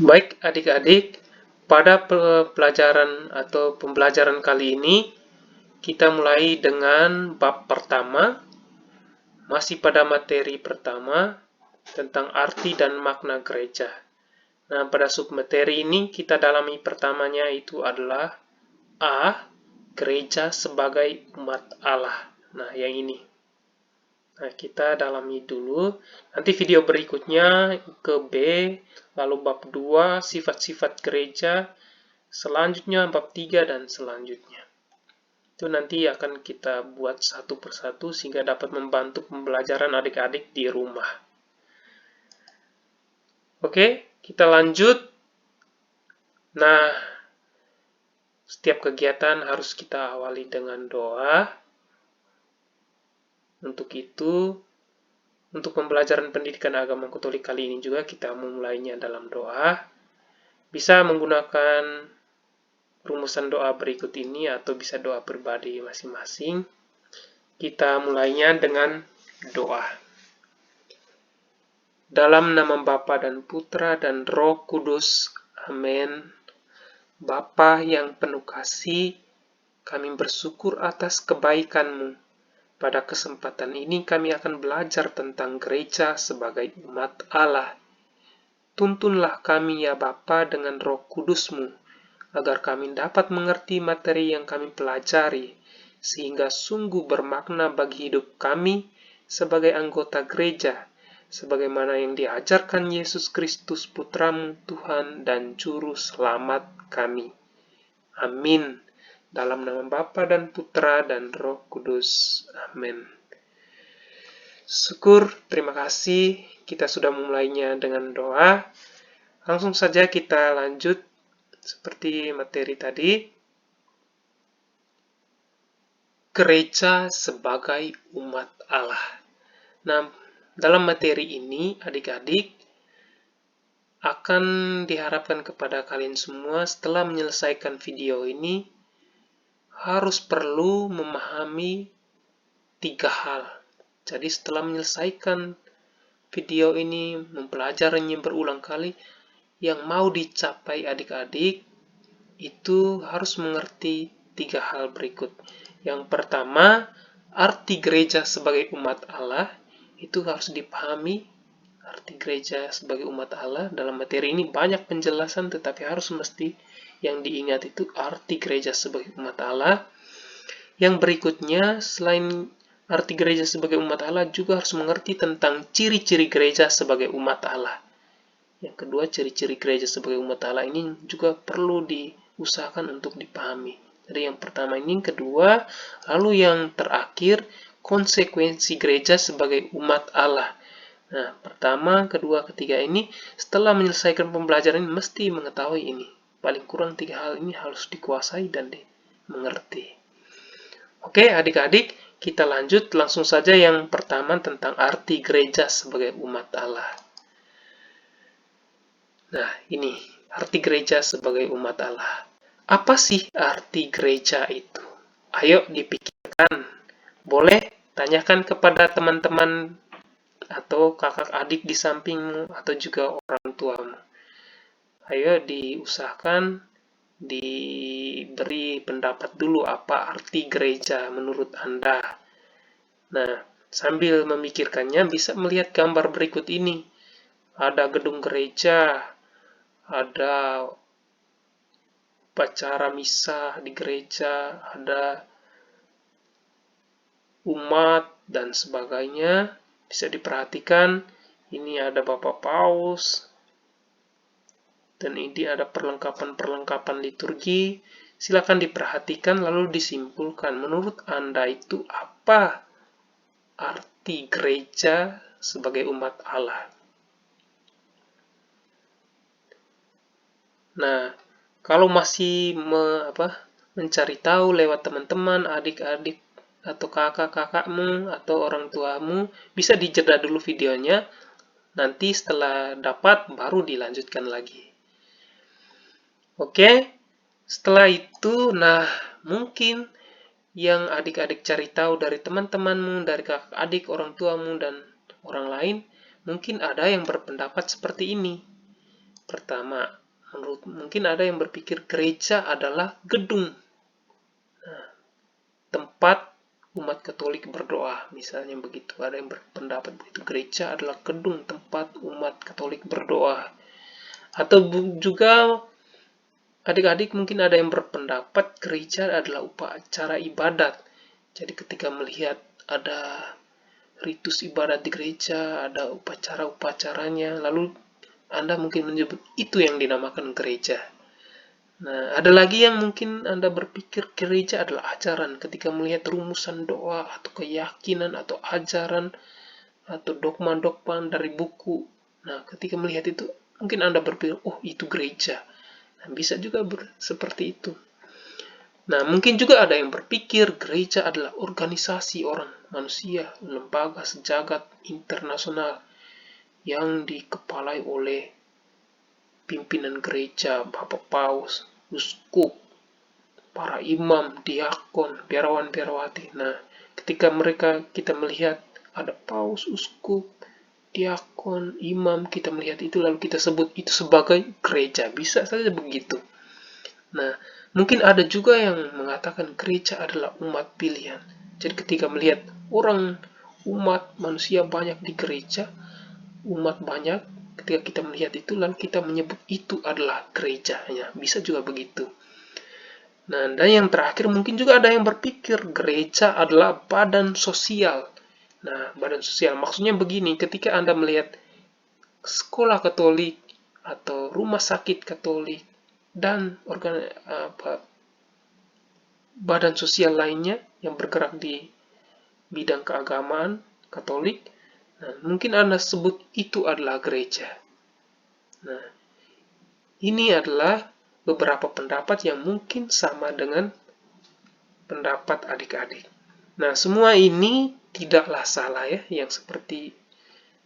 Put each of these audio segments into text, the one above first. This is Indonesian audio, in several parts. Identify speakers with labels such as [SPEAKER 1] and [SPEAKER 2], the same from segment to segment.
[SPEAKER 1] Baik adik-adik, pada pelajaran atau pembelajaran kali ini kita mulai dengan bab pertama, masih pada materi pertama tentang arti dan makna gereja. Nah, pada submateri ini kita dalami pertamanya itu adalah A. Gereja sebagai umat Allah. Nah, yang ini. Nah, kita dalami dulu. Nanti video berikutnya ke B, lalu bab 2, sifat-sifat gereja, selanjutnya bab 3 dan selanjutnya. Itu nanti akan kita buat satu persatu sehingga dapat membantu pembelajaran adik-adik di rumah. Oke, kita lanjut. Nah, setiap kegiatan harus kita awali dengan doa. Untuk itu, untuk pembelajaran pendidikan agama Katolik kali ini juga kita memulainya dalam doa. Bisa menggunakan rumusan doa berikut ini atau bisa doa pribadi masing-masing. Kita mulainya dengan doa. Dalam nama Bapa dan Putra dan Roh Kudus. Amin. Bapa yang penuh kasih, kami bersyukur atas kebaikan-Mu. Pada kesempatan ini kami akan belajar tentang gereja sebagai umat Allah. Tuntunlah kami ya Bapa dengan Roh Kudus-Mu, agar kami dapat mengerti materi yang kami pelajari, sehingga sungguh bermakna bagi hidup kami sebagai anggota gereja, sebagaimana yang diajarkan Yesus Kristus Putra-Mu, Tuhan dan Juru Selamat kami. Amin. Dalam nama Bapa dan Putra dan Roh Kudus. Amin. Syukur, terima kasih. Kita sudah memulainya dengan doa. Langsung saja kita lanjut seperti materi tadi. Gereja sebagai umat Allah. Nah, dalam materi ini adik-adik akan diharapkan kepada kalian semua setelah menyelesaikan video ini harus perlu memahami 3 hal. Jadi setelah menyelesaikan video ini, mempelajarinya berulang kali, yang mau dicapai adik-adik itu harus mengerti 3 hal berikut. Yang pertama, arti gereja sebagai umat Allah itu harus dipahami. Arti gereja sebagai umat Allah dalam materi ini banyak penjelasan, tetapi harus mesti yang diingat itu arti gereja sebagai umat Allah. Yang berikutnya, selain arti gereja sebagai umat Allah, juga harus mengerti tentang ciri-ciri gereja sebagai umat Allah. Yang kedua, ciri-ciri gereja sebagai umat Allah ini juga perlu diusahakan untuk dipahami. Jadi yang pertama ini, kedua, lalu yang terakhir, konsekuensi gereja sebagai umat Allah. Nah, pertama, kedua, ketiga ini, setelah menyelesaikan pembelajaran ini, mesti mengetahui ini. Paling kurang 3 hal ini harus dikuasai dan dimengerti. Oke, adik-adik, kita lanjut langsung saja yang pertama tentang arti gereja sebagai umat Allah. Nah, ini arti gereja sebagai umat Allah. Apa sih arti gereja itu? Ayo dipikirkan. Boleh tanyakan kepada teman-teman atau kakak adik di sampingmu atau juga orang tuamu. Ayo diusahakan diberi pendapat dulu apa arti gereja menurut Anda. Nah, sambil memikirkannya bisa melihat gambar berikut ini. Ada gedung gereja, ada upacara misa di gereja, ada umat dan sebagainya. Bisa diperhatikan, ini ada Bapak Paus, dan ini ada perlengkapan-perlengkapan liturgi. Silakan diperhatikan lalu disimpulkan. Menurut Anda itu apa arti gereja sebagai umat Allah? Nah, kalau masih mencari tahu lewat teman-teman, adik-adik, atau kakak-kakakmu, atau orang tuamu, bisa dijeda dulu videonya. Nanti setelah dapat, baru dilanjutkan lagi. Oke, setelah itu, nah mungkin yang adik-adik cari tahu dari teman-temanmu, dari kakak adik, orang tuamu, dan orang lain, mungkin ada yang berpendapat seperti ini. Pertama, mungkin ada yang berpikir gereja adalah gedung, tempat umat Katolik berdoa, misalnya begitu. Ada yang berpendapat begitu, gereja adalah gedung tempat umat Katolik berdoa. Atau juga adik-adik mungkin ada yang berpendapat gereja adalah upacara ibadat. Jadi ketika melihat ada ritus ibadat di gereja, ada upacara-upacaranya, lalu Anda mungkin menyebut itu yang dinamakan gereja. Nah, ada lagi yang mungkin Anda berpikir gereja adalah ajaran ketika melihat rumusan doa atau keyakinan atau ajaran atau dogma-dogma dari buku. Nah, ketika melihat itu, mungkin Anda berpikir, oh itu gereja. Nah, bisa juga seperti itu. Nah, mungkin juga ada yang berpikir gereja adalah organisasi orang, manusia, lembaga sejagat internasional yang dikepalai oleh pimpinan gereja, Bapak Paus, uskup, para imam, diakon, biarawan-biarawati. Nah, ketika kita melihat ada paus, uskup, diakon, imam, kita melihat itu lalu kita sebut itu sebagai gereja. Bisa saja begitu. Nah, mungkin ada juga yang mengatakan gereja adalah umat pilihan. Jadi ketika melihat umat manusia banyak di gereja, umat banyak, ketika kita melihat itu lalu kita menyebut itu adalah gereja. Ya, bisa juga begitu. Nah, dan yang terakhir mungkin juga ada yang berpikir gereja adalah badan sosial. Nah, badan sosial maksudnya begini, ketika Anda melihat sekolah Katolik atau rumah sakit Katolik dan badan sosial lainnya yang bergerak di bidang keagamaan Katolik, nah, mungkin Anda sebut itu adalah gereja. Nah, ini adalah beberapa pendapat yang mungkin sama dengan pendapat adik-adik. Nah, semua ini tidaklah salah ya, yang seperti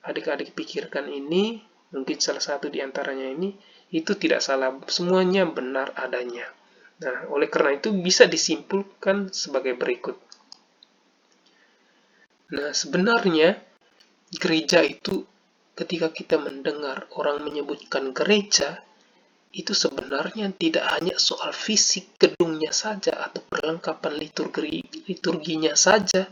[SPEAKER 1] adik-adik pikirkan ini, mungkin salah satu di antaranya ini, itu tidak salah, semuanya benar adanya. Nah, oleh karena itu bisa disimpulkan sebagai berikut. Nah, sebenarnya gereja itu ketika kita mendengar orang menyebutkan gereja, itu sebenarnya tidak hanya soal fisik gedungnya saja atau perlengkapan liturginya saja,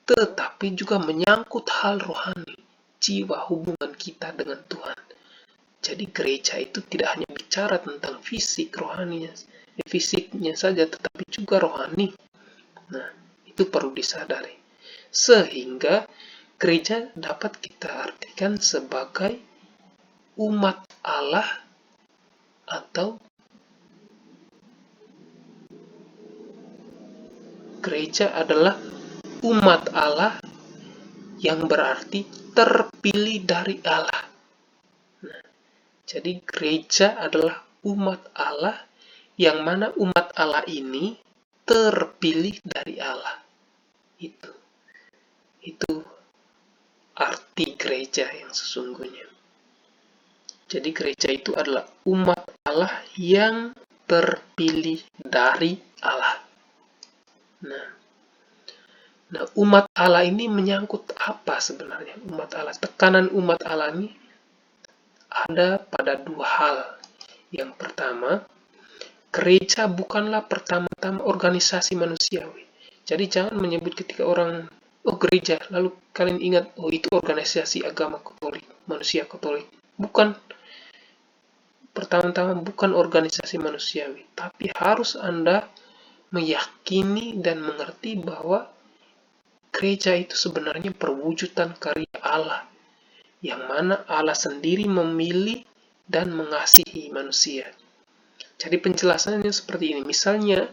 [SPEAKER 1] tetapi juga menyangkut hal rohani, jiwa hubungan kita dengan Tuhan. Jadi gereja itu tidak hanya bicara tentang fisiknya saja, tetapi juga rohani. Nah, itu perlu disadari. Sehingga gereja dapat kita artikan sebagai umat Allah atau gereja adalah umat Allah yang berarti terpilih dari Allah. Nah, jadi gereja adalah umat Allah yang mana umat Allah ini terpilih dari Allah. Itu arti gereja yang sesungguhnya. Jadi gereja itu adalah umat Allah yang terpilih dari Allah. Nah, umat Allah ini menyangkut apa sebenarnya? Umat Allah, tekanan umat Allah ini ada pada dua hal. Yang pertama, gereja bukanlah pertama-tama organisasi manusiawi. Jadi jangan menyebut ketika orang, oh gereja, lalu kalian ingat, oh itu organisasi agama Katolik, manusia Katolik. Bukan. Pertama-tama bukan organisasi manusiawi, tapi harus Anda meyakini dan mengerti bahwa gereja itu sebenarnya perwujudan karya Allah, yang mana Allah sendiri memilih dan mengasihi manusia. Jadi penjelasannya seperti ini. Misalnya,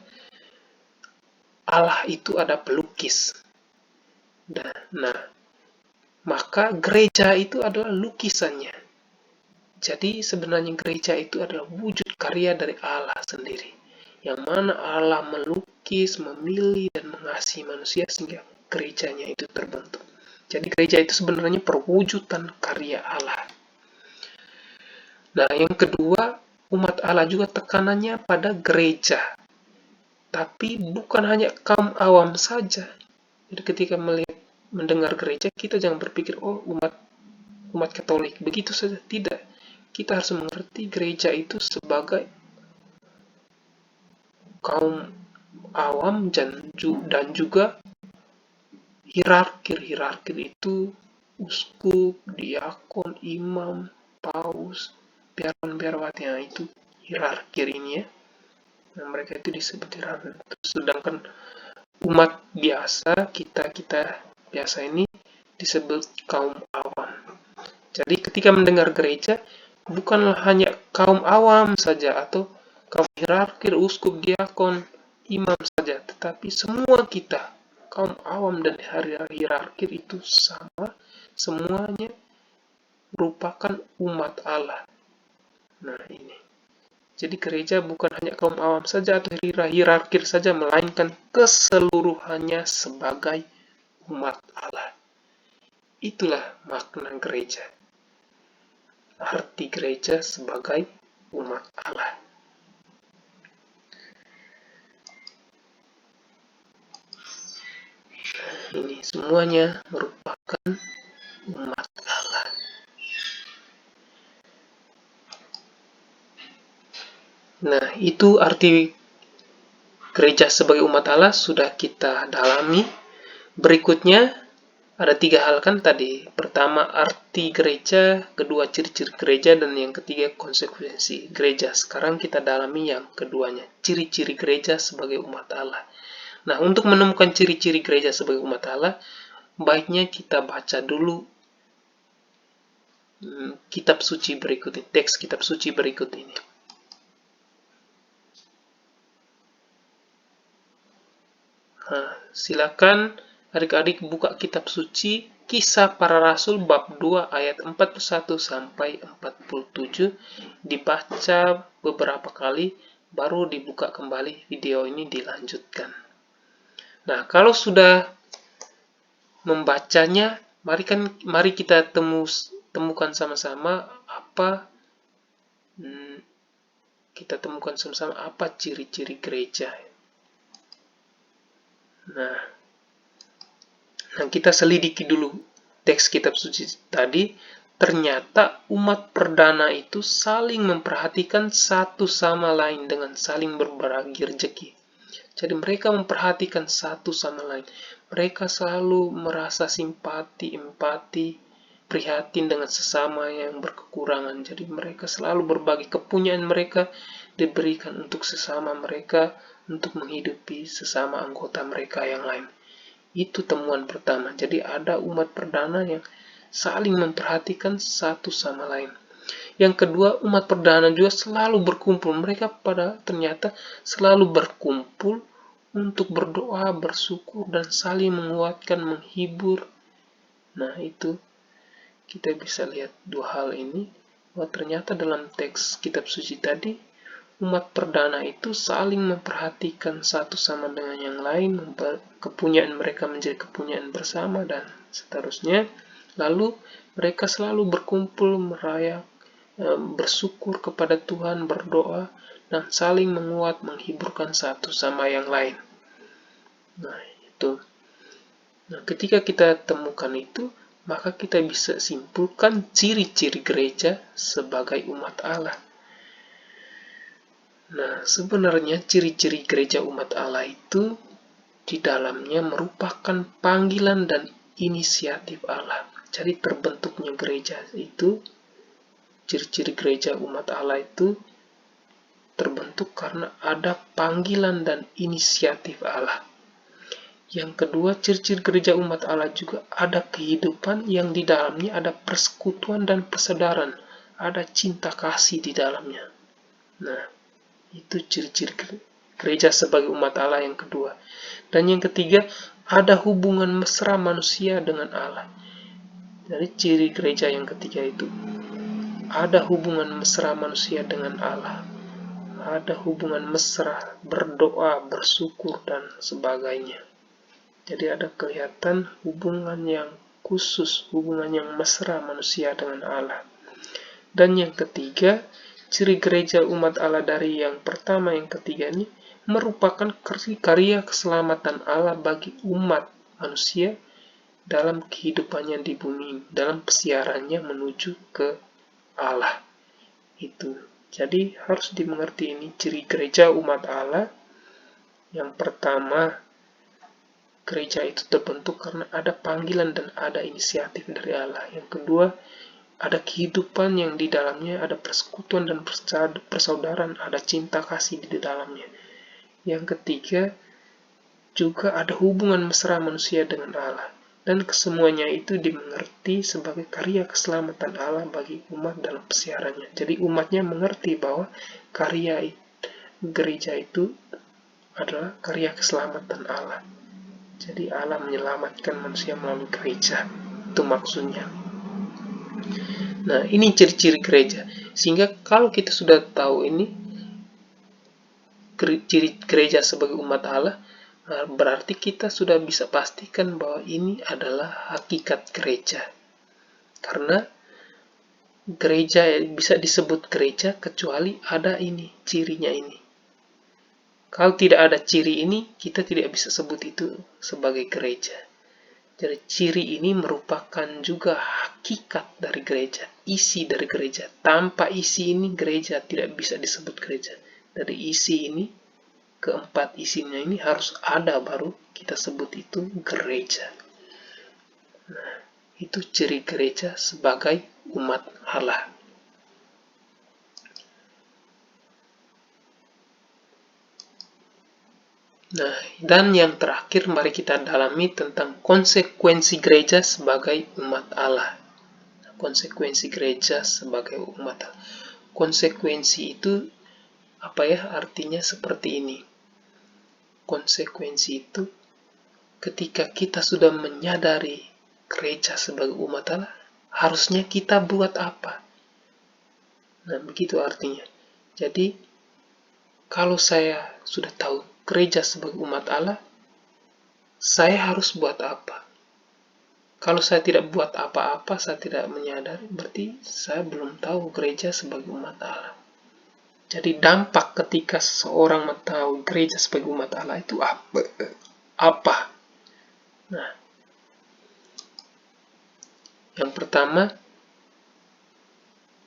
[SPEAKER 1] Allah itu ada pelukis. Nah, maka gereja itu adalah lukisannya. Jadi sebenarnya gereja itu adalah wujud karya dari Allah sendiri, yang mana Allah melukis, memilih, dan mengasihi manusia sehingga gerejanya itu terbentuk. Jadi gereja itu sebenarnya perwujudan karya Allah. Nah, yang kedua, umat Allah juga tekanannya pada gereja. Tapi bukan hanya kaum awam saja. Jadi ketika mendengar gereja, kita jangan berpikir, oh umat Katolik, begitu saja. Tidak. kita harus mengerti gereja itu sebagai kaum awam dan juga hierarki itu uskup, diakon, imam, paus, biarawatnya itu hierarki ini ya. Nah, mereka itu disebut hierarki. Sedangkan umat biasa, kita biasa ini disebut kaum awam. Jadi ketika mendengar gereja, bukanlah hanya kaum awam saja atau kaum hierarki, uskup, diakon, imam saja, tetapi semua kita, kaum awam dan hierarki itu sama, semuanya merupakan umat Allah. Nah ini. Jadi gereja bukan hanya kaum awam saja atau hierarki saja, melainkan keseluruhannya sebagai umat Allah. Itulah makna gereja. Arti gereja sebagai umat Allah. Ini semuanya merupakan umat Allah. Nah, itu arti gereja sebagai umat Allah sudah kita dalami. Berikutnya ada 3 hal kan tadi. Pertama, arti gereja, kedua, ciri-ciri gereja, dan yang ketiga, konsekuensi gereja. Sekarang kita dalami yang keduanya, ciri-ciri gereja sebagai umat Allah. Nah, untuk menemukan ciri-ciri gereja sebagai umat Allah, baiknya kita baca dulu kitab suci berikut ini, teks kitab suci berikut ini. Nah, silakan adik-adik buka kitab suci Kisah Para Rasul bab 2 ayat 41 sampai 47, dibaca beberapa kali baru dibuka kembali video ini dilanjutkan. Nah, kalau sudah membacanya, mari kita temukan sama-sama apa ciri-ciri gereja. Nah, kita selidiki dulu teks kitab suci tadi. Ternyata umat perdana itu saling memperhatikan satu sama lain dengan saling berbagi rezeki. Jadi mereka memperhatikan satu sama lain. Mereka selalu merasa simpati, empati, prihatin dengan sesama yang berkekurangan. Jadi mereka selalu berbagi kepunyaan mereka, diberikan untuk sesama mereka, untuk menghidupi sesama anggota mereka yang lain. Itu temuan pertama. Jadi ada umat perdana yang saling memperhatikan satu sama lain. Yang kedua, umat perdana juga selalu berkumpul. Mereka ternyata selalu berkumpul untuk berdoa, bersyukur, dan saling menguatkan, menghibur. Nah, itu kita bisa lihat dua hal ini. Bahwa ternyata dalam teks kitab suci tadi, umat perdana itu saling memperhatikan satu sama dengan yang lain, kepunyaan mereka menjadi kepunyaan bersama, dan seterusnya. Lalu mereka selalu berkumpul, bersyukur kepada Tuhan, berdoa, dan saling menguat, menghiburkan satu sama yang lain. Nah, itu. Nah, ketika kita temukan itu, maka kita bisa simpulkan ciri-ciri gereja sebagai umat Allah. Nah, sebenarnya ciri-ciri gereja umat Allah itu di dalamnya merupakan panggilan dan inisiatif Allah. Jadi terbentuknya gereja itu, ciri-ciri gereja umat Allah itu terbentuk karena ada panggilan dan inisiatif Allah. Yang kedua, ciri-ciri gereja umat Allah juga ada kehidupan yang di dalamnya ada persekutuan dan persaudaraan, ada cinta kasih di dalamnya. Nah, itu ciri-ciri gereja sebagai umat Allah yang kedua. Dan yang ketiga, ada hubungan mesra manusia dengan Allah. Jadi ciri gereja yang ketiga itu, ada hubungan mesra manusia dengan Allah. Ada hubungan mesra, berdoa, bersyukur, dan sebagainya. Jadi ada kelihatan hubungan yang khusus, hubungan yang mesra manusia dengan Allah. Dan yang ketiga, ciri gereja umat Allah dari yang pertama yang ketiga ini merupakan karya keselamatan Allah bagi umat manusia dalam kehidupannya di bumi, dalam pesiarannya menuju ke Allah. Itu. Jadi harus dimengerti ini ciri gereja umat Allah. Yang pertama, gereja itu terbentuk karena ada panggilan dan ada inisiatif dari Allah. Yang kedua, ada kehidupan yang di dalamnya, ada persekutuan dan persaudaraan, ada cinta kasih di dalamnya. Yang ketiga, juga ada hubungan mesra manusia dengan Allah. Dan kesemuanya itu dimengerti sebagai karya keselamatan Allah bagi umat dalam pesiarannya. Jadi umatnya mengerti bahwa karya gereja itu adalah karya keselamatan Allah. Jadi Allah menyelamatkan manusia melalui gereja. Itu maksudnya. Nah, ini ciri-ciri gereja. Sehingga kalau kita sudah tahu ini, ciri gereja sebagai umat Allah, berarti kita sudah bisa pastikan bahwa ini adalah hakikat gereja. Karena gereja bisa disebut gereja kecuali ada ini, cirinya ini. Kalau tidak ada ciri ini, kita tidak bisa sebut itu sebagai gereja. Jadi ciri ini merupakan juga hakikat dari gereja, isi dari gereja. Tanpa isi ini, gereja tidak bisa disebut gereja. Dari isi ini, keempat isinya ini harus ada baru kita sebut itu gereja. Nah, itu ciri gereja sebagai umat Allah. Nah, dan yang terakhir mari kita dalami tentang konsekuensi gereja sebagai umat Allah. Konsekuensi gereja sebagai umat Allah. Konsekuensi itu apa ya? Artinya seperti ini. Konsekuensi itu ketika kita sudah menyadari gereja sebagai umat Allah, harusnya kita buat apa? Nah, begitu artinya. Jadi, kalau saya sudah tahu gereja sebagai umat Allah, saya harus buat apa? Kalau saya tidak buat apa-apa, saya tidak menyadari, berarti saya belum tahu gereja sebagai umat Allah. Jadi dampak ketika seseorang mengetahui gereja sebagai umat Allah itu apa? Nah, yang pertama,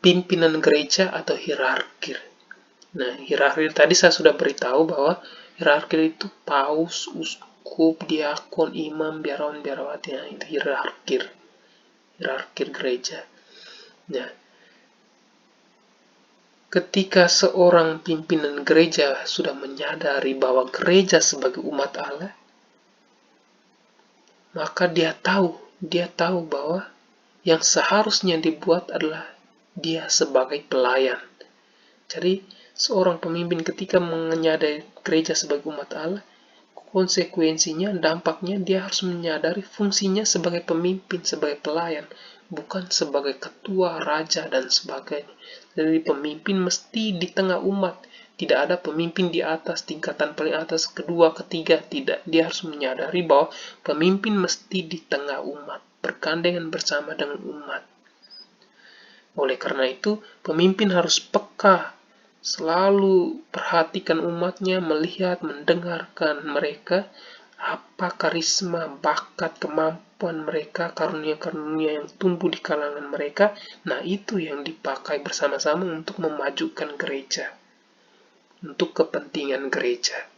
[SPEAKER 1] pimpinan gereja atau hierarki. Nah, hierarki tadi saya sudah beritahu bahwa hierarki itu paus, uskup, diakon, imam, biarawan, biarawati. Nah, itu hierarki gereja. Nah, ketika seorang pimpinan gereja sudah menyadari bahwa gereja sebagai umat Allah, maka dia tahu bahwa yang seharusnya dibuat adalah dia sebagai pelayan. Jadi, seorang pemimpin ketika menyadari gereja sebagai umat Allah, konsekuensinya, dampaknya dia harus menyadari fungsinya sebagai pemimpin, sebagai pelayan, bukan sebagai ketua, raja, dan sebagainya. Jadi pemimpin mesti di tengah umat. Tidak ada pemimpin di atas, tingkatan paling atas, kedua, ketiga, tidak. Dia harus menyadari bahwa pemimpin mesti di tengah umat, bergandengan bersama dengan umat. Oleh karena itu, pemimpin harus peka, selalu perhatikan umatnya, melihat, mendengarkan mereka, apa karisma, bakat, kemampuan mereka, karunia-karunia yang tumbuh di kalangan mereka. Nah, itu yang dipakai bersama-sama untuk memajukan gereja, untuk kepentingan gereja.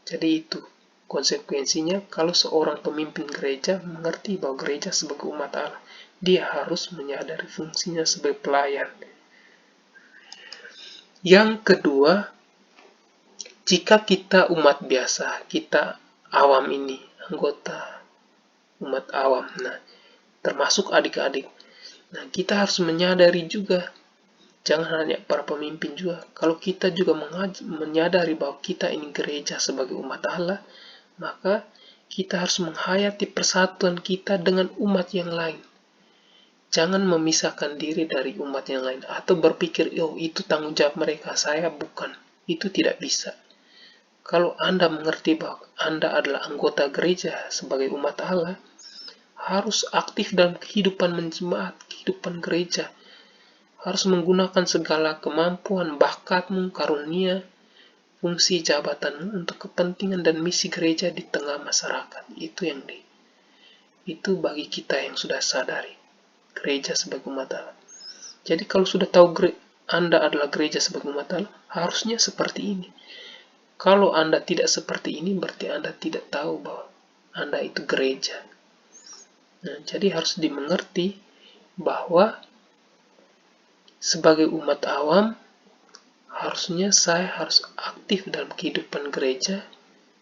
[SPEAKER 1] Jadi itu konsekuensinya kalau seorang pemimpin gereja mengerti bahwa gereja sebagai umat Allah, dia harus menyadari fungsinya sebagai pelayan. Yang kedua, jika kita umat biasa, kita awam ini, anggota umat awam, nah, termasuk adik-adik, nah, kita harus menyadari juga, jangan hanya para pemimpin juga, kalau kita juga menyadari bahwa kita ini gereja sebagai umat Allah, maka kita harus menghayati persatuan kita dengan umat yang lain. Jangan memisahkan diri dari umat yang lain, atau berpikir, oh itu tanggung jawab mereka, saya bukan. Itu tidak bisa. Kalau Anda mengerti bahwa Anda adalah anggota gereja sebagai umat Allah, harus aktif dalam kehidupan menjemaat, kehidupan gereja. Harus menggunakan segala kemampuan, bakatmu, karunia, fungsi jabatanmu untuk kepentingan dan misi gereja di tengah masyarakat. Itu bagi kita yang sudah sadari gereja sebagai umat Allah. Jadi kalau sudah tahu Anda adalah gereja sebagai umat Allah, harusnya seperti ini. Kalau Anda tidak seperti ini, berarti Anda tidak tahu bahwa Anda itu gereja. Nah, jadi harus dimengerti bahwa sebagai umat awam, harusnya saya harus aktif dalam kehidupan gereja,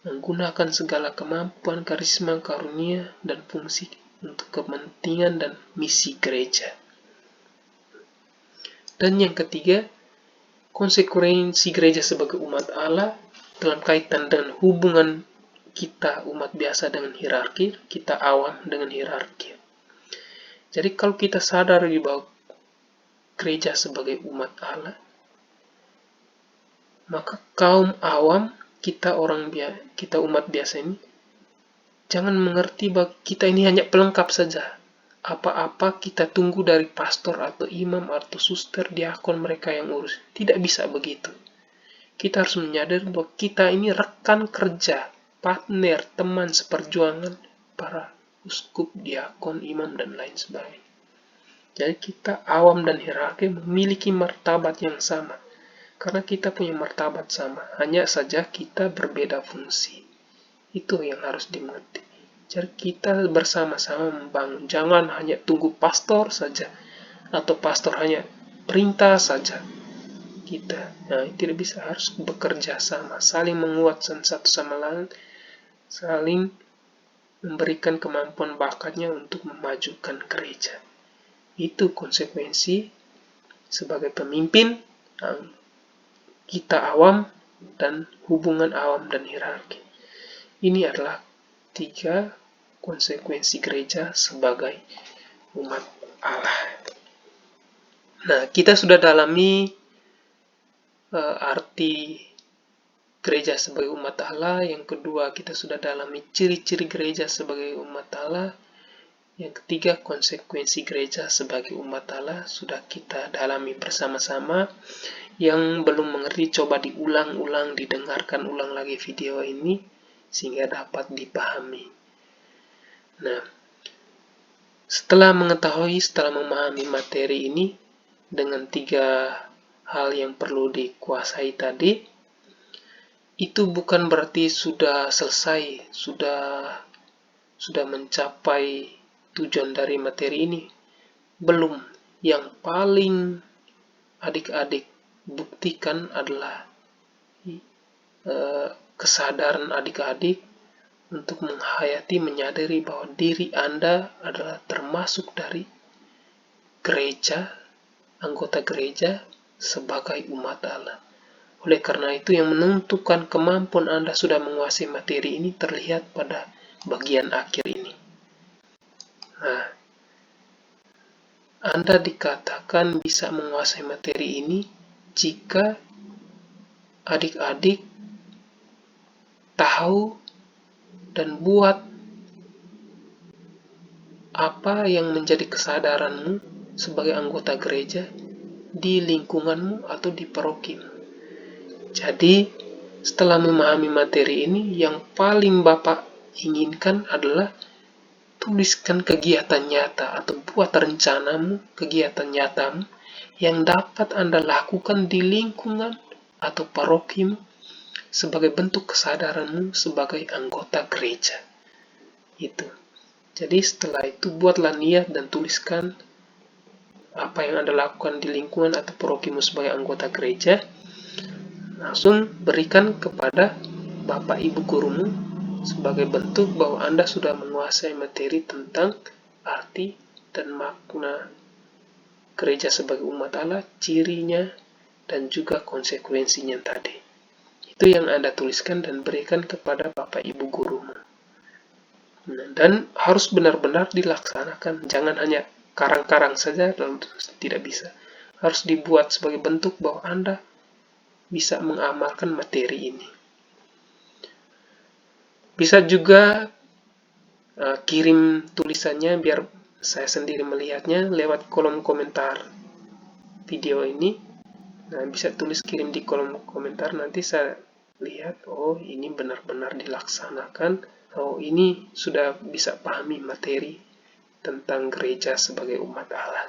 [SPEAKER 1] menggunakan segala kemampuan, karisma, karunia, dan fungsi untuk kepentingan dan misi gereja. Dan yang ketiga, konsekuensi gereja sebagai umat Allah dalam kaitan dengan hubungan kita umat biasa dengan hierarki, kita awam dengan hierarki. Jadi kalau kita sadar bahwa gereja sebagai umat Allah, maka kaum awam, kita umat biasa ini, jangan mengerti bahwa kita ini hanya pelengkap saja. Apa-apa kita tunggu dari pastor atau imam atau suster, diakon mereka yang urus. Tidak bisa begitu. Kita harus menyadari bahwa kita ini rekan kerja, partner, teman seperjuangan para uskup, diakon, imam, dan lain sebagainya. Jadi kita awam dan hierarki memiliki martabat yang sama. Karena kita punya martabat sama, hanya saja kita berbeda fungsi. Itu yang harus dimengerti. Jadi kita bersama-sama membangun. Jangan hanya tunggu pastor saja, atau pastor hanya perintah saja. Tidak bisa, harus bekerja sama, saling menguatkan satu sama lain, saling memberikan kemampuan bakatnya untuk memajukan gereja. Itu konsekuensi sebagai pemimpin, kita awam, dan hubungan awam dan hierarki. Ini adalah 3 konsekuensi gereja sebagai umat Allah. Nah, kita sudah dalami arti gereja sebagai umat Allah. Yang kedua, kita sudah dalami ciri-ciri gereja sebagai umat Allah. Yang ketiga, konsekuensi gereja sebagai umat Allah sudah kita dalami bersama-sama. Yang belum mengerti, coba diulang-ulang, didengarkan ulang lagi video ini sehingga dapat dipahami. Nah, setelah memahami materi ini dengan 3 hal yang perlu dikuasai tadi, itu bukan berarti sudah selesai, sudah mencapai tujuan dari materi ini. Belum. Yang paling adik-adik buktikan adalah kesadaran adik-adik untuk menghayati, menyadari bahwa diri Anda adalah termasuk dari gereja, anggota gereja sebagai umat Allah. Oleh karena itu, yang menentukan kemampuan Anda sudah menguasai materi ini terlihat pada bagian akhir ini. Nah, Anda dikatakan bisa menguasai materi ini jika adik-adik tahu dan buat apa yang menjadi kesadaranmu sebagai anggota gereja di lingkunganmu atau di parokimu. Jadi, setelah memahami materi ini, yang paling Bapak inginkan adalah tuliskan kegiatan nyata atau buat rencanamu, kegiatan nyatamu yang dapat Anda lakukan di lingkungan atau parokimu sebagai bentuk kesadaranmu sebagai anggota gereja. Itu. Jadi setelah itu buatlah niat dan tuliskan apa yang Anda lakukan di lingkungan atau parokimu sebagai anggota gereja. Langsung berikan kepada Bapak Ibu gurumu sebagai bentuk bahwa Anda sudah menguasai materi tentang arti dan makna gereja sebagai umat Allah, cirinya, dan juga konsekuensinya tadi. Itu yang Anda tuliskan dan berikan kepada Bapak Ibu gurumu. Dan harus benar-benar dilaksanakan. Jangan hanya karang-karang saja, dan tidak bisa. Harus dibuat sebagai bentuk bahwa Anda bisa mengamalkan materi ini. Bisa juga kirim tulisannya biar saya sendiri melihatnya lewat kolom komentar video ini. Nah, bisa tulis kirim di kolom komentar, nanti saya lihat, oh ini benar-benar dilaksanakan, oh ini sudah bisa pahami materi tentang gereja sebagai umat Allah.